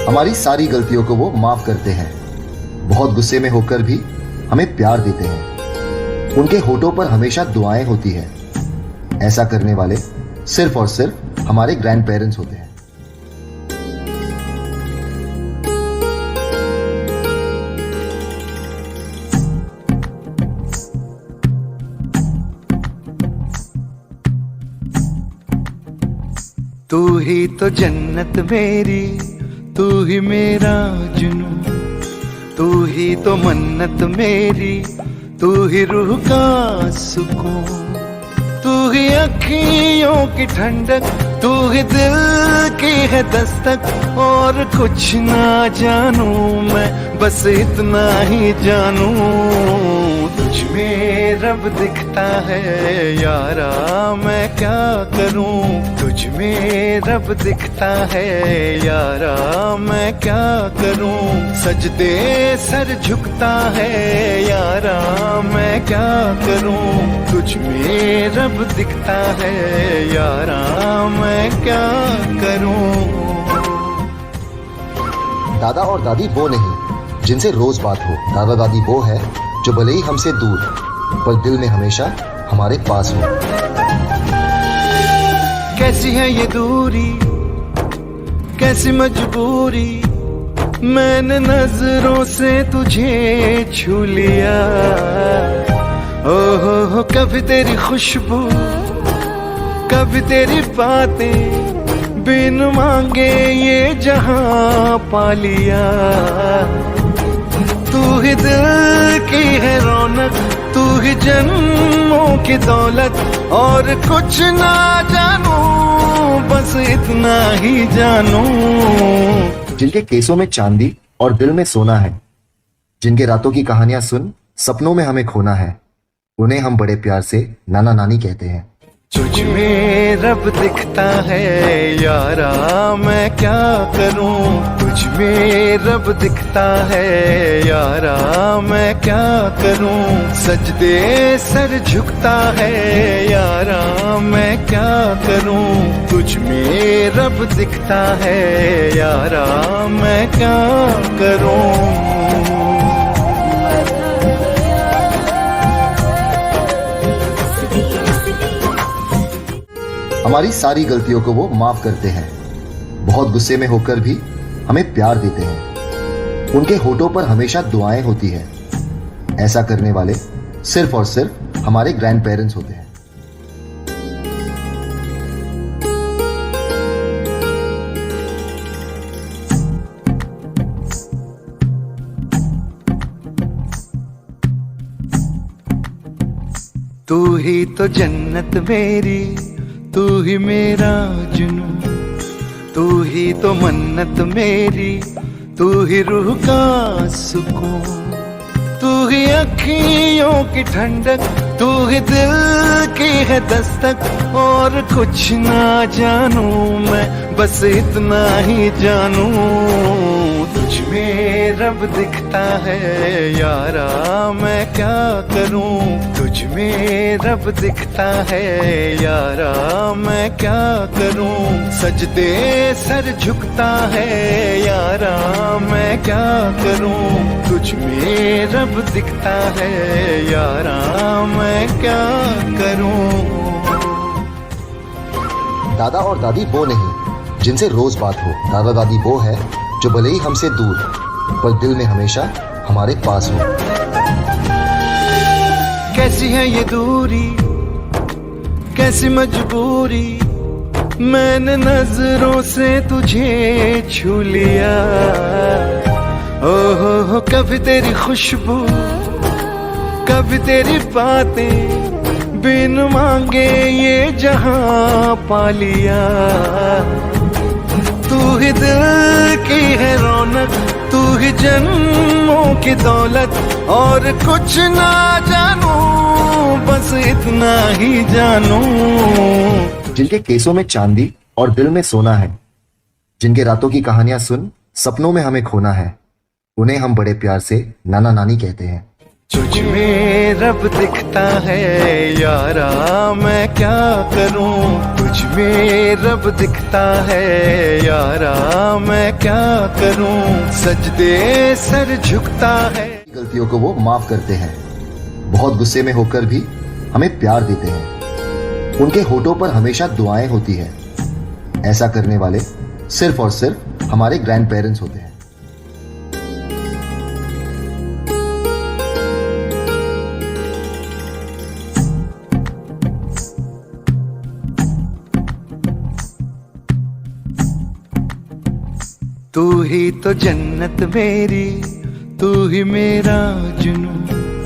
हमारी सारी गलतियों को वो माफ करते हैं। बहुत गुस्से में होकर भी हमें प्यार देते हैं। उनके होठों पर हमेशा दुआएं होती है। ऐसा करने वाले सिर्फ और सिर्फ हमारे ग्रैंड पेरेंट्स होते हैं। तू ही तो जन्नत मेरी, तू ही मेरा जुनून, तू ही तो मन्नत मेरी, तू ही रूह का सुकून, तू ही अखियों की ठंडक, तू ही दिल की है दस्तक। और कुछ ना जानू मैं, बस इतना ही जानू, तुझ में रब दिखता है यारा, मैं क्या करूं। तुझ में रब दिखता है यारा, मैं क्या करूं। सजदे सर झुकता है यारा, मैं क्या करूं। तुझ में रब दिखता है यारा, मैं क्या करूं। दादा और दादी वो नहीं जिनसे रोज बात हो। दादा दादी वो है जो भले ही हमसे दूर पर दिल में हमेशा हमारे पास हो। कैसी है ये दूरी, कैसी मजबूरी, मैंने नजरों से तुझे छू लिया। ओहो कभी तेरी खुशबू, कभी तेरी बातें, बिन मांगे ये जहां पा लिया। तू ही दिल की है रौनक, तू ही जन्मों की दौलत। और कुछ ना जानू, बस इतना ही जानू। जिनके केसों में चांदी और दिल में सोना है, जिनके रातों की कहानियां सुन सपनों में हमें खोना है, उन्हें हम बड़े प्यार से नाना नानी कहते हैं। तुझ में रब दिखता है यारा, मैं क्या करूं। तुझ में रब दिखता है यारा, मैं क्या करूं। सजदे सर झुकता है यारा, मैं क्या करूं। तुझ में रब दिखता है यारा, मैं क्या करूं। हमारी सारी गलतियों को वो माफ करते हैं। बहुत गुस्से में होकर भी हमें प्यार देते हैं। उनके होठों पर हमेशा दुआएं होती है। ऐसा करने वाले सिर्फ और सिर्फ हमारे ग्रैंड पेरेंट्स होते हैं। तू ही तो जन्नत मेरी, तू ही मेरा जुनून, तू ही तो मन्नत मेरी, तू ही रूह का सुकून, तू ही अखियों की ठंडक, तू ही दिल की है दस्तक। और कुछ ना जानू मैं, बस इतना ही जानू, तुझ में रब दिखता है यारा, मैं क्या करूं। तुझ में रब दिखता है यारा, मैं क्या करूं। सजदे सर झुकता है यारा, मैं क्या करूं। तुझ में रब दिखता है यारा, मैं क्या करूं। दादा और दादी वो नहीं जिनसे रोज बात हो। दादा दादी वो है जो भले ही हमसे दूर पर दिल में हमेशा हमारे पास हो। कैसी है ये दूरी, कैसी मजबूरी, मैंने नजरों से तुझे छू लिया। ओहो कभी तेरी खुशबू, कभी तेरी बातें, बिन मांगे ये जहां पा लिया। तू ही दिल की है रौनक, तू ही जन्मों की दौलत। और कुछ ना जानू, बस इतना ही जानू। जिनके केसों में चांदी और दिल में सोना है, जिनके रातों की कहानियां सुन सपनों में हमें खोना है, उन्हें हम बड़े प्यार से नाना नानी कहते हैं। तुझ में रब दिखता है यारा, मैं क्या करूं। तुझ में रब दिखता है यारा, मैं क्या करूं। सजदे सर झुकता है। गलतियों को वो माफ करते हैं, बहुत गुस्से में होकर भी हमें प्यार देते हैं। उनके होठों पर हमेशा दुआएं होती है। ऐसा करने वाले सिर्फ और सिर्फ हमारे ग्रैंड पेरेंट्स होते हैं। तू ही तो जन्नत मेरी, तू ही मेरा जुनून,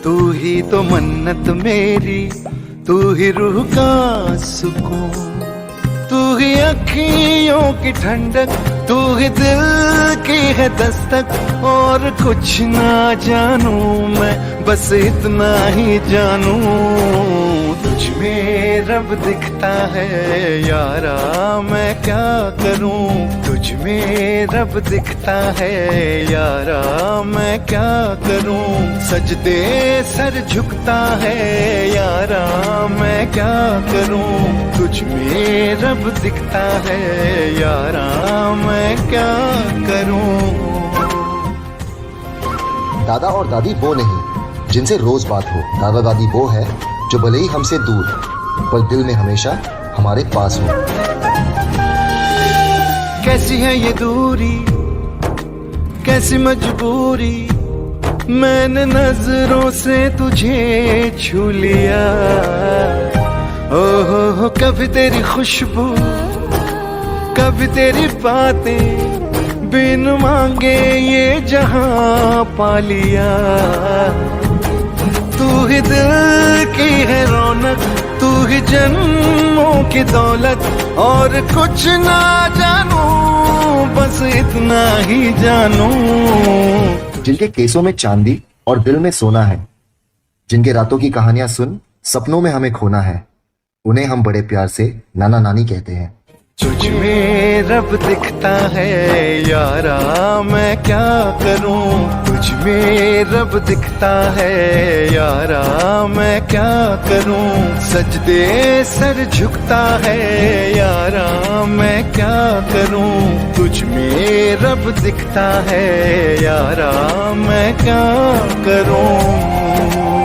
तू ही तो मन्नत मेरी, तू ही रूह का सुकून। तू ही अखियों की ठंडक, तू ही दिल की है दस्तक। और कुछ ना जानू मैं, बस इतना ही जानू। तुझ में रब दिखता है यारा, मैं क्या करूं। तुझ में रब दिखता है यारा, मैं क्या करूं। सजदे सर झुकता है यारा, मैं क्या करूं। तुझ में रब दिखता है यारा, मैं क्या करूं। दादा और दादी वो नहीं जिनसे रोज बात हो। दादा दादी वो है जो भले ही हमसे दूर पर दिल में हमेशा हमारे पास हो। कैसी है ये दूरी, कैसी मजबूरी, मैंने नजरों से तुझे छू लिया। ओहो कभी तेरी खुशबू, कभी तेरी बातें, बिन मांगे ये जहां पा लिया। तू ही दिल की है रौनक, तू ही जन्मों की दौलत। और कुछ ना जानू, बस इतना ही जानू। जिनके केसों में चांदी और दिल में सोना है, जिनके रातों की कहानियां सुन सपनों में हमें खोना है, उन्हें हम बड़े प्यार से नाना नानी कहते हैं। तुझ में रब दिखता है यारा, मैं क्या करूं। तुझ में रब दिखता है यारा, मैं क्या करूं। सजदे सर झुकता है यारा, मैं क्या करूं। तुझ में रब दिखता है यारा, मैं क्या करूं।